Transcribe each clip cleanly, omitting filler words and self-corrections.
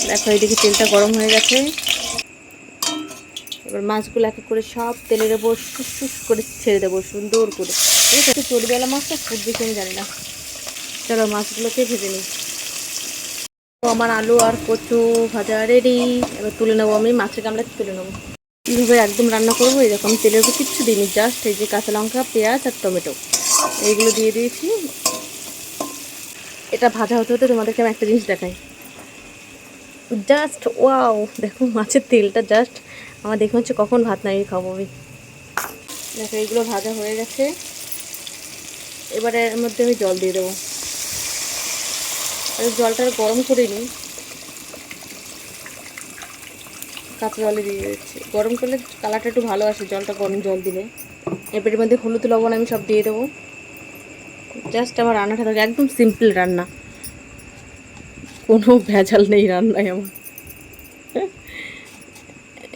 দেখো এইদিকে তেলটা গরম হয়ে গেছে। এবার মাছগুলো এক এক করে সব তেলের ওপর শুস করে ছেড়ে দেবো সুন্দর করে। ঠিক আছে, চর্বিওয়ালা মাছটা ফুটবে কি আমি জানি না। চলো মাছগুলোকে ভেজে নিই। তো আমার আলু আর কচু ভাজা রেডি। এবার তুলে নেবো, আমি মাছের গামলাতে তুলে নেবো। কীভাবে একদম রান্না করবো, এরকম তেলের উপর কিচ্ছু দিইনি, জাস্ট এই যে কাঁচা লঙ্কা, পেঁয়াজ আর টমেটো এইগুলো দিয়ে দিয়েছি। এটা ভাজা হতে হতে তোমাদেরকে আমি একটা জিনিস দেখাই। জাস্ট ওয়াও, দেখো মাছের তেলটা জাস্ট আমার দেখে হচ্ছে কখন ভাত নামিয়ে খাবো আমি। দেখো এইগুলো ভাজা হয়ে গেছে। এবারে এর মধ্যে আমি জল দিয়ে দেবো। জলটা গরম করে নিই, কাঁচা জলে দিয়ে দিচ্ছি। গরম করলে কালারটা একটু ভালো আসে জলটা, গরম জল দিলে। এবারের মধ্যে হলুদ লবণ আমি সব দিয়ে দেবো। জাস্ট আমার রান্নাটা থাকে একদম সিম্পল রান্না, কোনো ভেজাল নেই রান্নায় আমার।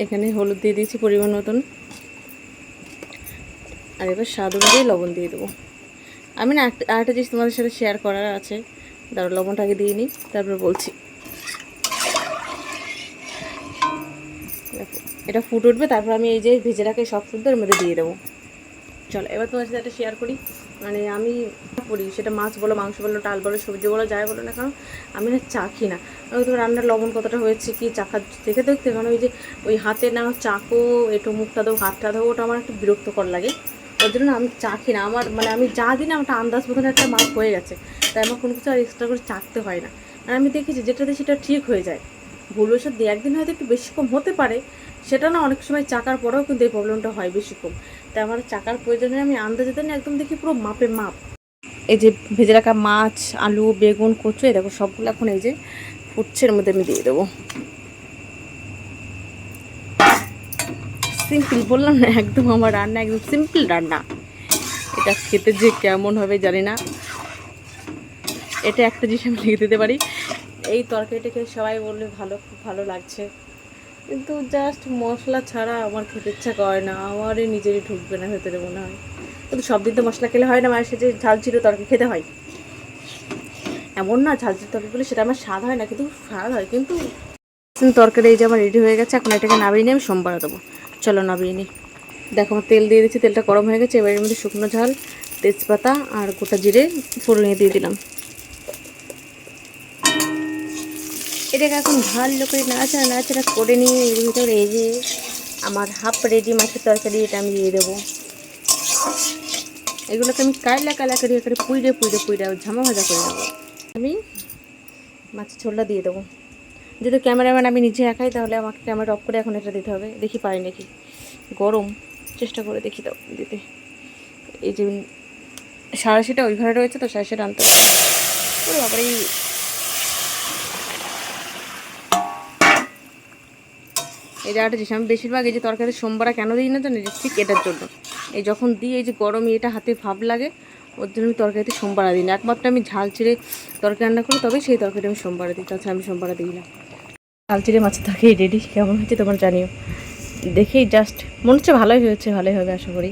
এখানে হলুদ দিয়ে দিয়েছি পরিমাণ মতন, আর এবার স্বাদ অনুযায়ী লবণ দিয়ে দেবো। আমি না আরেকটা জিনিস তোমাদের সাথে শেয়ার করার আছে, দাঁড়ো লবণটা আগে দিয়ে নিই তারপর বলছি। দেখো এটা ফুট উঠবে, তারপর আমি এই যে ভেজে রাখে সব শুদ্ধ এর মধ্যে দিয়ে দেবো। চলো এবার তোমার সাথে একটা শেয়ার করি। মানে আমি করি, সেটা মাছ বলো, মাংস বলো, ডাল বলো, সবজি বলো, যাই বলো না কারণ আমি না চাখি না। আমি তো রান্নার লবণ কতটা হয়েছে কি চাখা দেখে দেখতে, কারণ ওই যে ওই হাতে না চাকু একটু মুখটা দেবো, হাতটা দেবো, ওটা আমার একটু বিরক্তকর লাগে। ওর জন্য আমি চাখি না। আমার মানে আমি যা দিই না আমার আন্দাজ মতন একটা মাছ হয়ে গেছে, তাই আমার কোনো কিছু আর এক্সট্রা করে চাখতে হয় না। আর আমি দেখেছি যেটা দিই সেটা ঠিক হয়ে যায়। ভুলবশত দিয়ে একদিন হয়তো একটু বেশি কম হতে পারে, সেটা না অনেক সময় চাকার পরেও কিন্তু এই প্রবলেমটা হয় বেশি কম। তাই আমার চাকার প্রয়োজনে আমি আন্দাজে দেন একদম দেখি পুরো মাপে মাপ। এই যে ভেজে রাখা মাছ, আলু, বেগুন, কচু, এই দেখো সবগুলো এখন এই যে ফুটছে, এর মধ্যে আমি দিয়ে দেবো। সিম্পল বললাম না, একদম আমার রান্না একদম সিম্পল রান্না। এটা খেতে যে কেমন হবে জানি না। এটা একটা জিনিস আমি লিখে দিতে পারি, এই তরকারিটাকে সবাই বললে ভালো, খুব ভালো লাগছে, কিন্তু জাস্ট মশলা ছাড়া আমার খেতে ইচ্ছা করে না। আমারই নিজেরই ঢুকবে না ভেতরে মনে হয়। কিন্তু সব দিন তো মশলা খেলে হয় না, মায়ের সাথে ঝাল ছিল তরকারি খেতে হয়। এমন না ঝাল ছিল তরকারি সেটা আমার স্বাদ হয় না, কিন্তু স্বাদ হয়। কিন্তু তরকারি এই যে আমার রেডি হয়ে গেছে, এখন এটাকে নামিয়ে নিয়ে আমি সোমবার দেবো। চলো নামিয়ে নিই। দেখো আমার তেল দিয়ে দিচ্ছি, তেলটা গরম হয়ে গেছে। এবার এর মধ্যে শুকনো ঝাল, তেজপাতা আর গোটা জিরে ফোড়নে দিয়ে দিলাম। এটাকে এখন ভালো করে নাড়াচাড়া করে নিয়ে এর ভিতরে এই যে আমার হাফ রেডি মাছের তরকারি, এটা আমি দিয়ে দেবো। এগুলোকে আমি কায়লা করে পুইড়ে ঝামা ভাজা করে দেবো। আমি মাছের ঝোলটা দিয়ে দেবো। যেহেতু ক্যামেরাম্যান আমি নিজে একাই, তাহলে আমাকে ক্যামেরা অফ করে এখন এটা দিতে হবে। দেখি পারি নাকি, গরম, চেষ্টা করে দেখি দাও দিতে। এই যে সাঁড়াশিটা ওই ঘরে রয়েছে, তো সাঁড়াশিটা আনতে হবে। ওরে বাবারে, এই জায়গাটা জিনিস আমি বেশিরভাগ এই যে তরকারি সোমবার কেন দিই না জানি, ঠিক এটার জন্য। এই যখন দিই এই যে গরম এটা হাতে ভাব লাগে, ওর জন্য আমি তরকারিতে সোমবার দিই না। একমাত্র আমি ঝাল চিড়ে তরকারি রান্না করি, তবে সেই তরকারি আমি সোমবার দিই, তাছাড়া আমি সোমবার দিই না। ঝাল চিড়ে মাছের তরকারি রেডি। কেমন হয়েছে তোমার জানিও। দেখেই জাস্ট মনে হচ্ছে ভালোই হয়েছে, ভালোই হবে আশা করি।